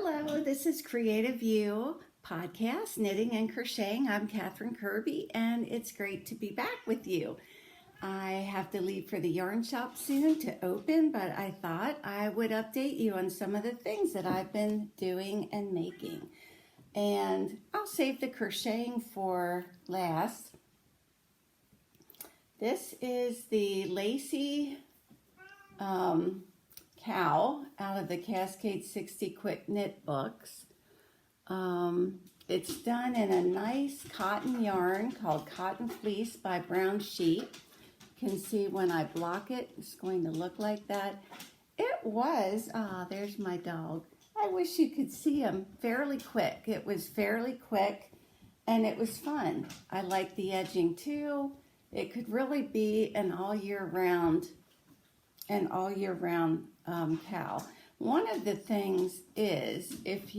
Hello, this is Creative You Podcast, Knitting and Crocheting. I'm Catherine Kirby, and it's great to be back with you. I have to leave for the yarn shop soon to open, but I thought I would update you on some of the things that I've been doing and making. And I'll save the crocheting for last. This is the lacy cow out of the Cascade 60 Quick Knit books. It's done in a nice cotton yarn called Cotton Fleece by Brown Sheep. You can see when I block it, it's going to look like that. It was, there's my dog. I wish you could see him, fairly quick. It was fairly quick and it was fun. I like the edging too. It could really be an all year round cow. One of the things is if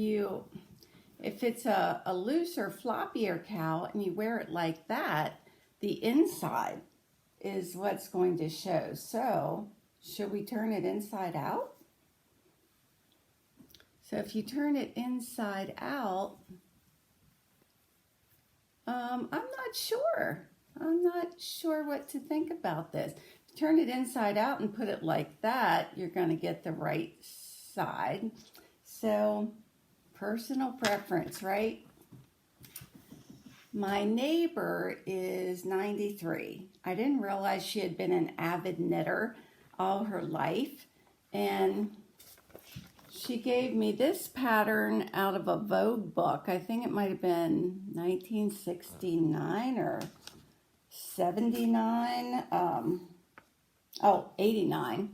it's a looser, floppier cow and you wear it like that, the inside is what's going to show. So should we turn it inside out? So if you turn it inside out, I'm not sure. I'm not sure what to think about this. Turn it inside out and put it like that, you're going to get the right side. So, personal preference, right? My neighbor is 93. I didn't realize she had been an avid knitter all her life. And she gave me this pattern out of a Vogue book. I think it might have been 1969 or 79. 89.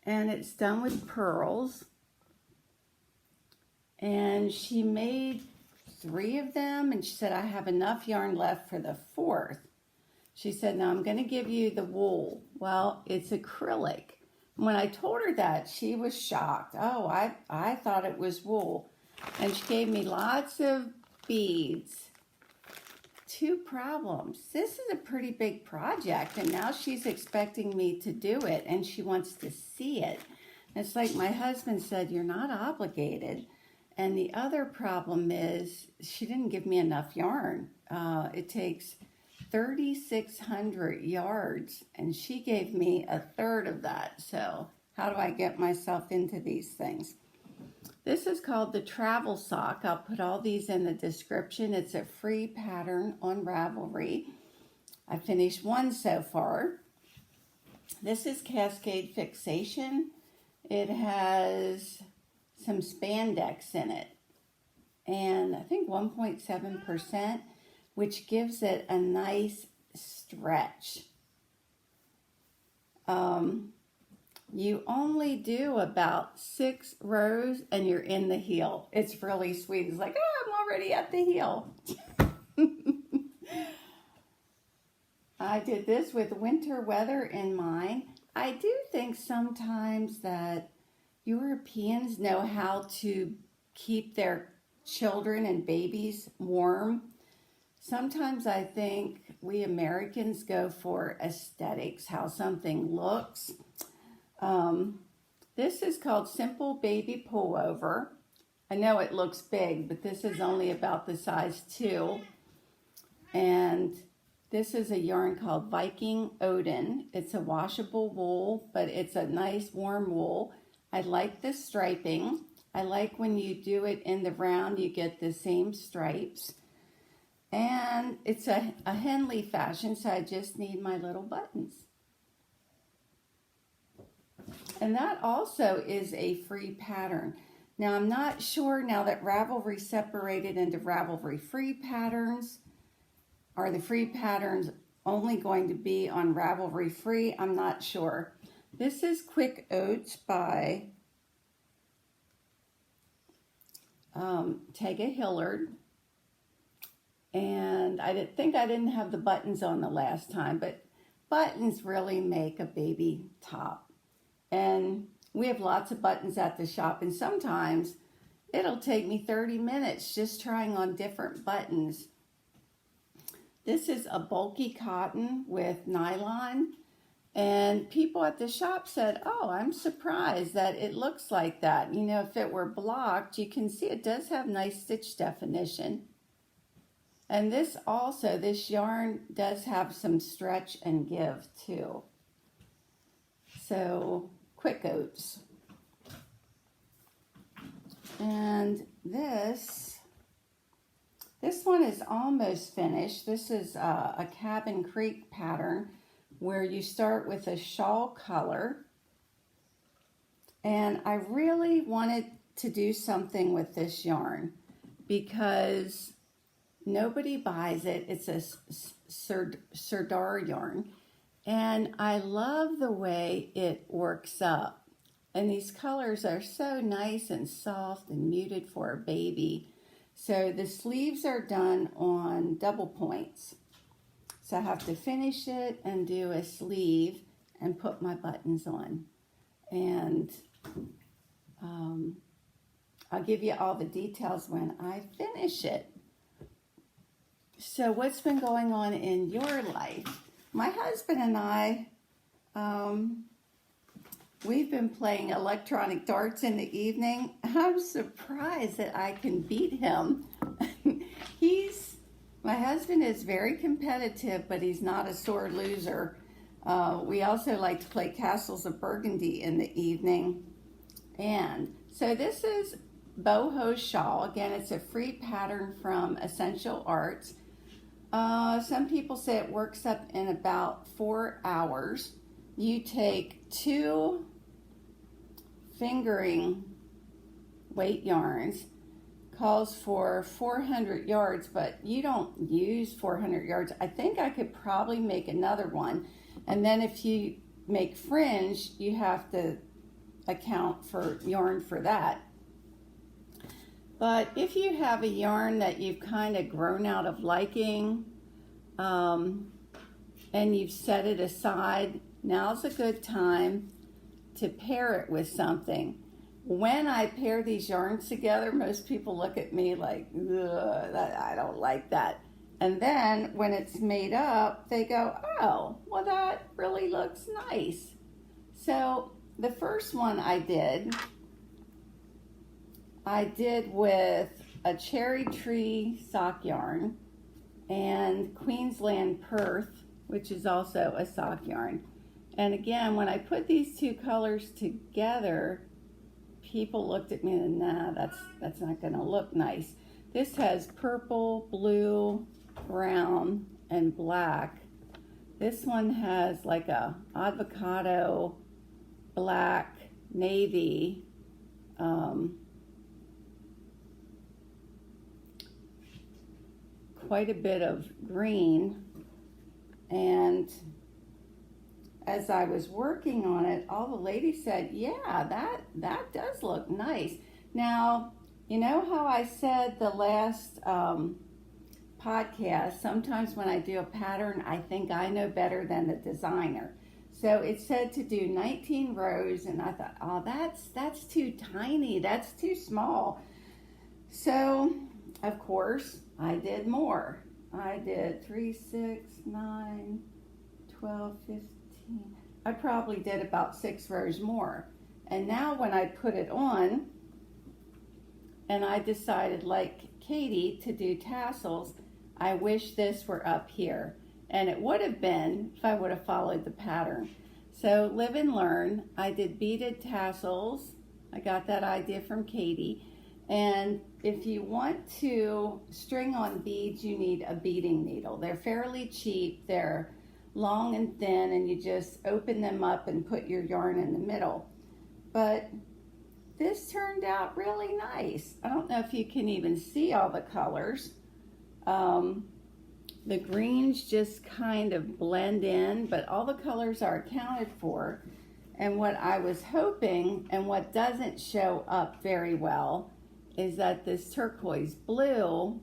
And it's done with pearls. And she made 3 of them, and she said, I have enough yarn left for the 4th. She said, now I'm going to give you the wool. Well, it's acrylic. When I told her that, she was shocked. Oh, I thought it was wool. And she gave me lots of beads. 2 problems. This is a pretty big project, and now she's expecting me to do it, and she wants to see it. It's like my husband said, you're not obligated. And the other problem is she didn't give me enough yarn. It takes 3,600 yards, and she gave me 1/3 of that. So how do I get myself into these things? This is called the Travel Sock. I'll put all these in the description. It's a free pattern on Ravelry. I finished 1 so far. This is Cascade Fixation. It has some spandex in it, and I think 1.7%, which gives it a nice stretch. You only do about 6 rows and you're in the heel. It's really sweet. It's like, oh, I'm already at the heel. I did this with winter weather in mind. I do think sometimes that Europeans know how to keep their children and babies warm. Sometimes I think we Americans go for aesthetics, how something looks. This is called Simple Baby Pullover. I know it looks big, but this is only about the size 2. And this is a yarn called Viking Odin. It's a washable wool, but it's a nice warm wool. I like the striping. I like when you do it in the round, you get the same stripes. And it's a Henley fashion, so I just need my little buttons. And that also is a free pattern. Now, I'm not sure now that Ravelry separated into Ravelry free patterns. Are the free patterns only going to be on Ravelry free? I'm not sure. This is Quick Oats by Tega Hillard. And I didn't have the buttons on the last time, but buttons really make a baby top. And we have lots of buttons at the shop, and sometimes it'll take me 30 minutes just trying on different buttons. This is a bulky cotton with nylon, And people at the shop said, oh, I'm surprised that it looks like that. You know, if it were blocked, you can see it does have nice stitch definition. And this yarn does have some stretch and give too. So, quick oats. And this one is almost finished. This is a Cabin Creek pattern where you start with a shawl color. And I really wanted to do something with this yarn because nobody buys it. It's a Serdar yarn. And I love the way it works up. And these colors are so nice and soft and muted for a baby. So the sleeves are done on double points. So I have to finish it and do a sleeve and put my buttons on. And I'll give you all the details when I finish it. So what's been going on in your life? My husband and I, we've been playing electronic darts in the evening. I'm surprised that I can beat him. My husband is very competitive, but he's not a sore loser. We also like to play Castles of Burgundy in the evening. And so this is Boho shawl. Again, it's a free pattern from Essential Arts. Some people say it works up in about 4 hours. You take 2 fingering weight yarns, calls for 400 yards, but you don't use 400 yards. I think I could probably make another one. And then if you make fringe, you have to account for yarn for that. But if you have a yarn that you've kind of grown out of liking, and you've set it aside, now's a good time to pair it with something. When I pair these yarns together, most people look at me like, ugh, I don't like that. And then when it's made up, they go, oh, well, that really looks nice. So the first one I did with a cherry tree sock yarn and Queensland Perth, which is also a sock yarn. And again, when I put these 2 colors together, people looked at me and, nah, that's not gonna look nice. This has purple, blue, brown, and black. This one has like a avocado, black, navy, quite a bit of green. And as I was working on it, all the ladies said, yeah, that does look nice. Now, you know how I said the last podcast, sometimes when I do a pattern, I think I know better than the designer. So it said to do 19 rows, and I thought, oh, that's too tiny, that's too small. So, of course, I did more. I did 3, 6, 9, 12, 15. I probably did about 6 rows more. And now when I put it on, and I decided, like Katie, to do tassels, I wish this were up here. And it would have been if I would have followed the pattern. So live and learn. I did beaded tassels. I got that idea from Katie. And if you want to string on beads, you need a beading needle. They're fairly cheap. They're long and thin, and you just open them up and put your yarn in the middle. But this turned out really nice. I don't know if you can even see all the colors. The greens just kind of blend in, but all the colors are accounted for. And what I was hoping, and what doesn't show up very well, is that this turquoise blue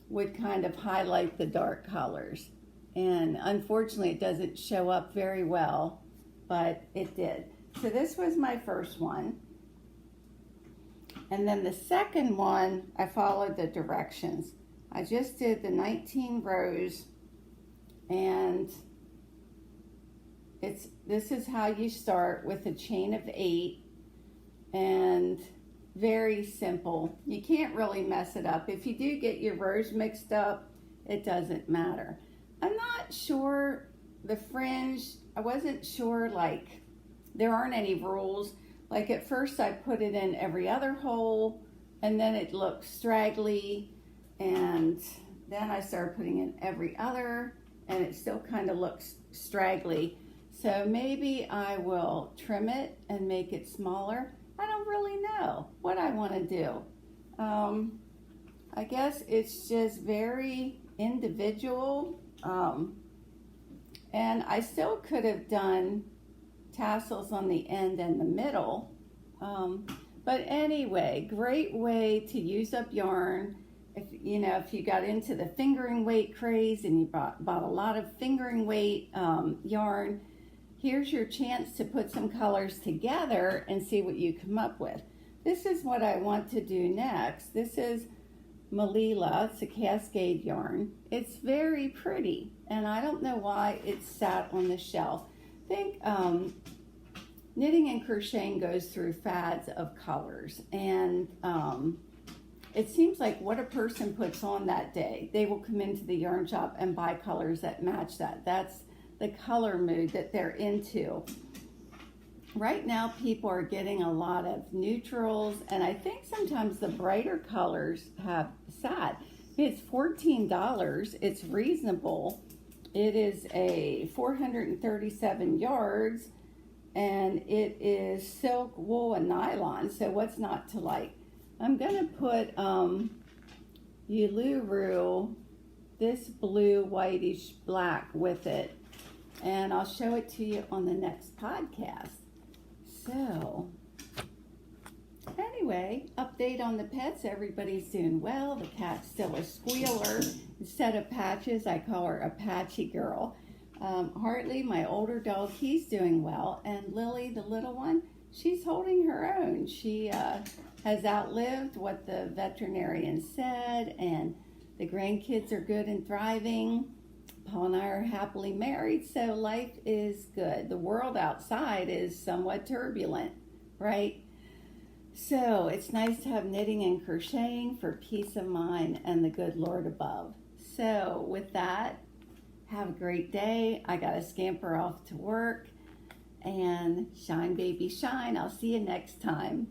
would kind of highlight the dark colors. And unfortunately, it doesn't show up very well, but it did. So this was my first one. And then the second one, I followed the directions. I just did the 19 rows, and this is how you start with a chain of 8, and very simple. You can't really mess it up. If you do get your rows mixed up, it doesn't matter. I'm not sure the fringe, I wasn't sure, like, there aren't any rules. Like at first I put it in every other hole, and then it looked straggly, and then I started putting in every other, and it still kind of looks straggly. So maybe I will trim it and make it smaller. I don't really know what I want to do. I guess it's just very individual. And I still could have done tassels on the end and the middle. But anyway, great way to use up yarn. If you got into the fingering weight craze and you bought a lot of fingering weight yarn, here's your chance to put some colors together and see what you come up with. This is what I want to do next. This is Malila. It's a Cascade yarn. It's very pretty, and I don't know why it's sat on the shelf. I think knitting and crocheting goes through fads of colors, and it seems like what a person puts on that day, they will come into the yarn shop and buy colors that match that. That's the color mood that they're into. Right now, people are getting a lot of neutrals, and I think sometimes the brighter colors have sat. It's $14. It's reasonable. It is a 437 yards, and it is silk, wool, and nylon, so what's not to like? I'm going to put Uluru, this blue, whitish, black with it, and I'll show it to you on the next podcast. So, anyway, update on the pets. Everybody's doing well. The cat's still a squealer. Instead of Patches, I call her a Patchy girl. Hartley, my older dog, he's doing well. And Lily, the little one, she's holding her own. She has outlived what the veterinarian said, and the grandkids are good and thriving. Paul and I are happily married, so life is good. The world outside is somewhat turbulent, right? So it's nice to have knitting and crocheting for peace of mind and the good Lord above. So with that, have a great day. I got to scamper off to work, and shine, baby, shine. I'll see you next time.